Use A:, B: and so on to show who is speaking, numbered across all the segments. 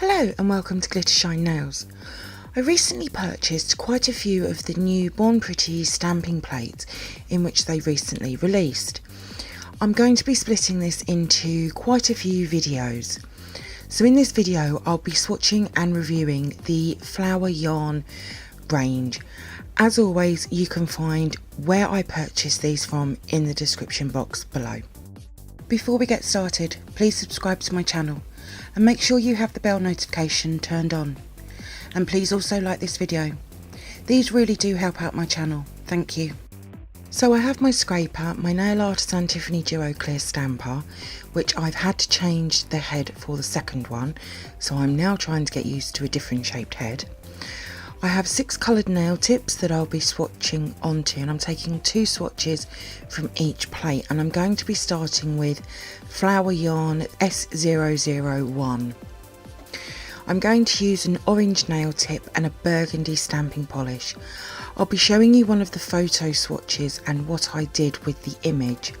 A: Hello and welcome to glittershinenails. I recently purchased quite a few of the new Born Pretty stamping plates in which they recently released. I'm going to be splitting this into quite a few videos. So in this video I'll be swatching and reviewing the flower yarn range. As always, you can find where I purchased these from in the description box below. Before we get started, please subscribe to my channel and make sure you have the bell notification turned on. And please also like this video. These really do help out my channel, thank you. So I have my scraper, my Nail Artisan Tiffany Duo Clear Stamper, which I've had to change the head for the second one, so I'm now trying to get used to a different shaped head. I have 6 coloured nail tips that I'll be swatching onto, and I'm taking 2 swatches from each plate, and I'm going to be starting with Flower Yarn S001. I'm going to use an orange nail tip and a burgundy stamping polish. I'll be showing you one of the photo swatches and what I did with the image.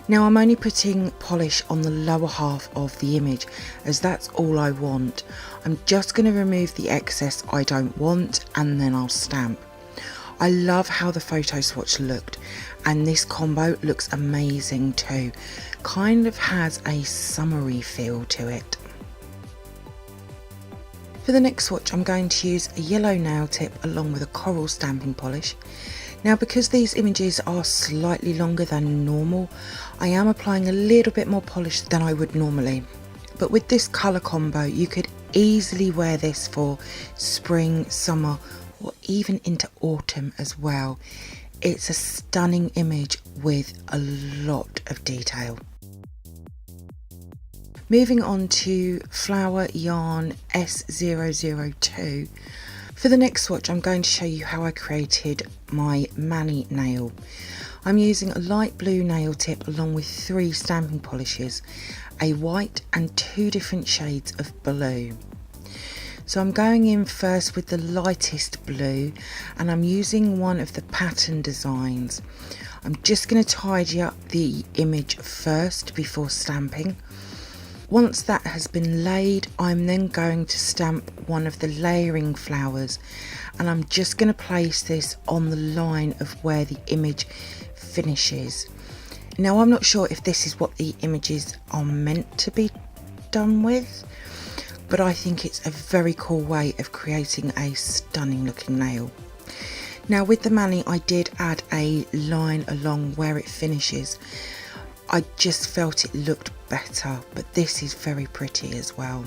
A: Now I'm only putting polish on the lower half of the image as that's all I want. I'm just going to remove the excess I don't want and then I'll stamp. I love how the photo swatch looked, and this combo looks amazing too. Kind of has a summery feel to it. For the next swatch I'm going to use a yellow nail tip along with a coral stamping polish. Now because these images are slightly longer than normal, I am applying a little bit more polish than I would normally. But with this colour combo you could easily wear this for spring, summer or even into autumn as well. It's a stunning image with a lot of detail. Moving on to Flower Yarn S002. For the next swatch I'm going to show you how I created my mani nail. I'm using a light blue nail tip along with 3 stamping polishes, a white and 2 different shades of blue. So I'm going in first with the lightest blue and I'm using one of the pattern designs. I'm just going to tidy up the image first before stamping. Once that has been laid, I'm then going to stamp one of the layering flowers, and I'm just going to place this on the line of where the image finishes. Now I'm not sure if this is what the images are meant to be done with, but I think it's a very cool way of creating a stunning looking nail. Now with the mani I did add a line along where it finishes. I just felt it looked better, but this is very pretty as well.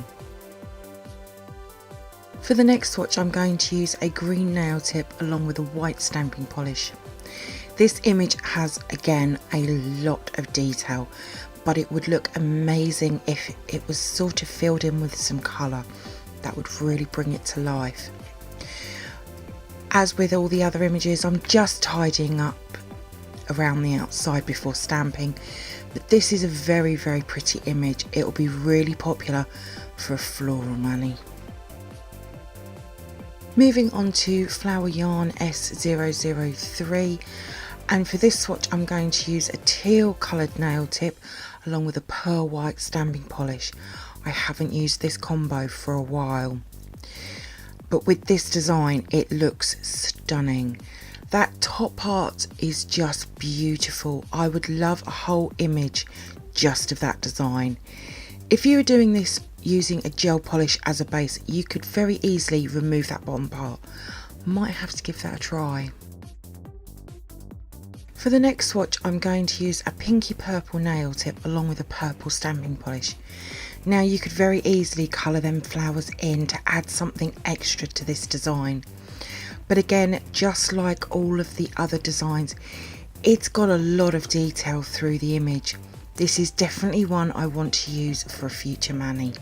A: For the next swatch I'm going to use a green nail tip along with a white stamping polish. This image has again a lot of detail, but it would look amazing if it was sort of filled in with some colour. That would really bring it to life. As with all the other images, I'm just tidying up around the outside before stamping, but this is a very pretty image. It will be really popular for a floral mani. Moving on to Flower Yarn S003, and for this swatch I'm going to use a teal coloured nail tip along with a pearl white stamping polish. I haven't used this combo for a while, but with this design it looks stunning. That top part is just beautiful. I would love a whole image just of that design. If you were doing this using a gel polish as a base, you could very easily remove that bottom part. Might have to give that a try. For the next swatch I'm going to use a pinky purple nail tip along with a purple stamping polish. Now you could very easily colour them flowers in to add something extra to this design. But again, just like all of the other designs, it's got a lot of detail through the image. This is definitely one I want to use for a future mani.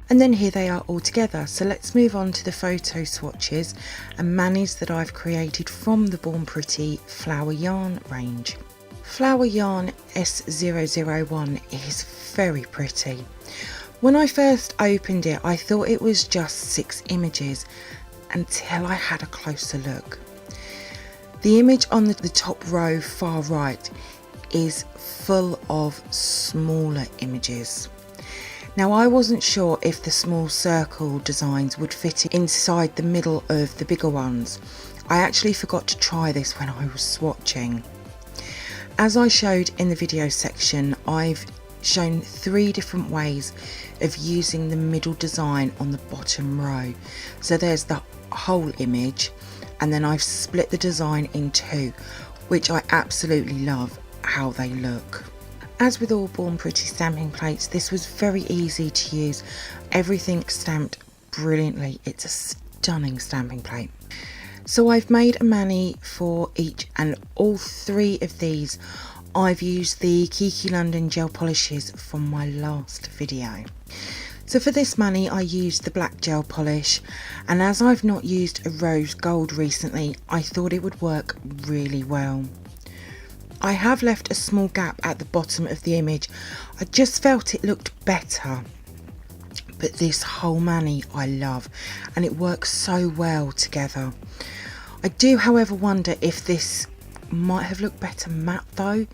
A: And then here they are all together. So let's move on to the photo swatches and manis that I've created from the Born Pretty Flower Yarn range. Flower Yarn S001 is very pretty. When I first opened it, I thought it was just 6 images until I had a closer look. The image on the top row far right is full of smaller images. Now I wasn't sure if the small circle designs would fit inside the middle of the bigger ones. I actually forgot to try this when I was swatching. As I showed in the video section, I've shown 3 different ways of using the middle design on the bottom row. So there's the whole image, and then I've split the design in 2, which I absolutely love how they look. As with all Born Pretty stamping plates, this was very easy to use. Everything stamped brilliantly. It's a stunning stamping plate. So I've made a mani for each, and all 3 of these I've used the Kiki London gel polishes from my last video. So for this mani I used the black gel polish, and as I've not used a rose gold recently, I thought it would work really well. I have left a small gap at the bottom of the image. I just felt it looked better. But this whole mani I love, and it works so well together. I do however wonder if this might have looked better matte though,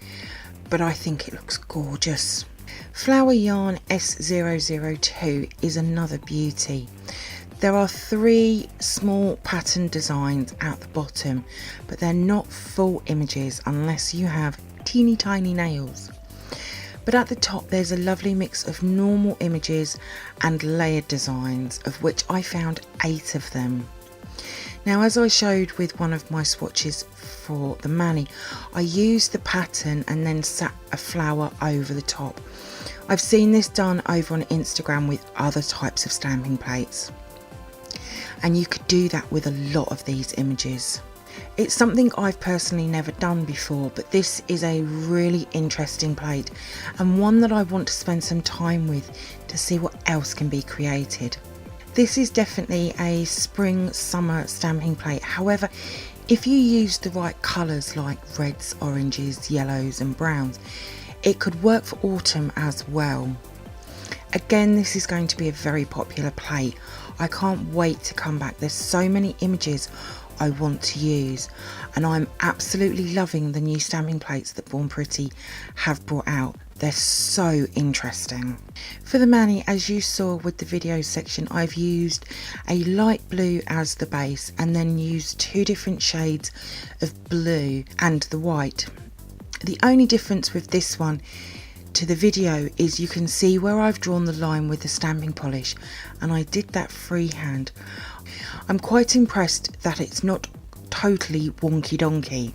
A: but I think it looks gorgeous. Flower Yarn S002 is another beauty. There are 3 small pattern designs at the bottom, but they're not full images unless you have teeny tiny nails. But at the top there's a lovely mix of normal images and layered designs, of which I found 8 of them. Now, as I showed with one of my swatches for the mani, I used the pattern and then sat a flower over the top. I've seen this done over on Instagram with other types of stamping plates, and you could do that with a lot of these images. It's something I've personally never done before, but this is a really interesting plate, and one that I want to spend some time with to see what else can be created. This is definitely a spring summer stamping plate. However, if you use the right colours like reds, oranges, yellows and browns, it could work for autumn as well. Again, this is going to be a very popular plate. I can't wait to come back. There's so many images I want to use, and I'm absolutely loving the new stamping plates that Born Pretty have brought out. They're so interesting. For the mani, as you saw with the video section, I've used a light blue as the base and then used 2 different shades of blue and the white. The only difference with this one to the video is you can see where I've drawn the line with the stamping polish, and I did that freehand. I'm quite impressed that it's not totally wonky donkey,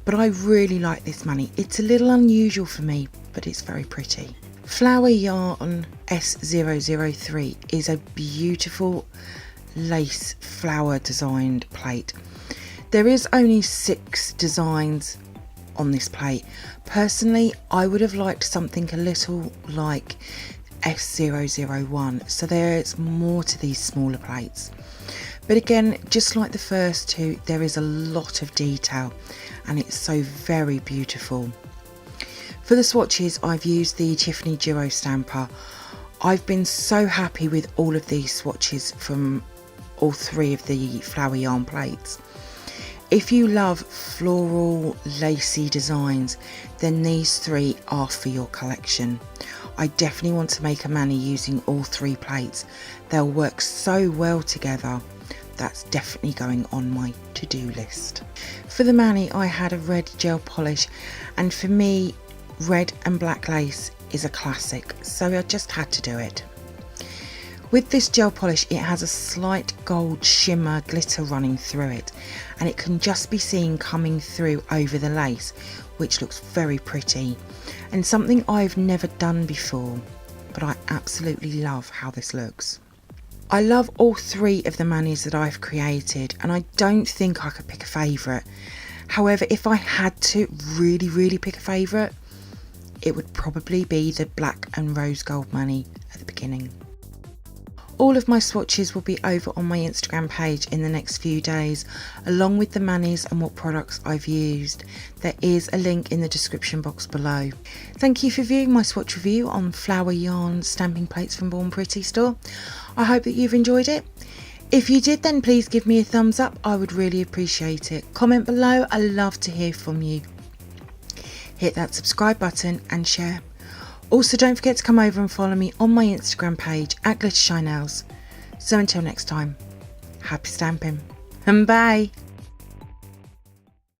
A: but I really like this mani. It's a little unusual for me, but it's very pretty. Flower Yarn S003 is a beautiful lace flower designed plate. There is only 6 designs on this plate. Personally, I would have liked something a little like S001, so there's more to these smaller plates. But again, just like the first 2, there is a lot of detail, and it's so very beautiful. For the swatches, I've used the Tiffany Duo stamper. I've been so happy with all of these swatches from all 3 of the Flower Yarn plates. If you love floral lacy designs, then these 3 are for your collection. I definitely want to make a mani using all 3 plates. They'll work so well together. That's definitely going on my to-do list. For the mani, I had a red gel polish, and for me, red and black lace is a classic, so I just had to do it. With this gel polish, it has a slight gold shimmer glitter running through it, and it can just be seen coming through over the lace, which looks very pretty, and something I've never done before, but I absolutely love how this looks. I love all 3 of the manis that I've created, and I don't think I could pick a favourite. However, if I had to really pick a favourite, it would probably be the black and rose gold mani at the beginning. All of my swatches will be over on my Instagram page in the next few days, along with the manis and what products I've used. There is a link in the description box below. Thank you for viewing my swatch review on Flower Yarn stamping plates from Born Pretty store. I hope that you've enjoyed it. If you did, then please give me a thumbs up. I would really appreciate it. Comment below. I love to hear from you. Hit that subscribe button and share. Also, don't forget to come over and follow me on my Instagram page at glittershinenails. So until next time, happy stamping and bye!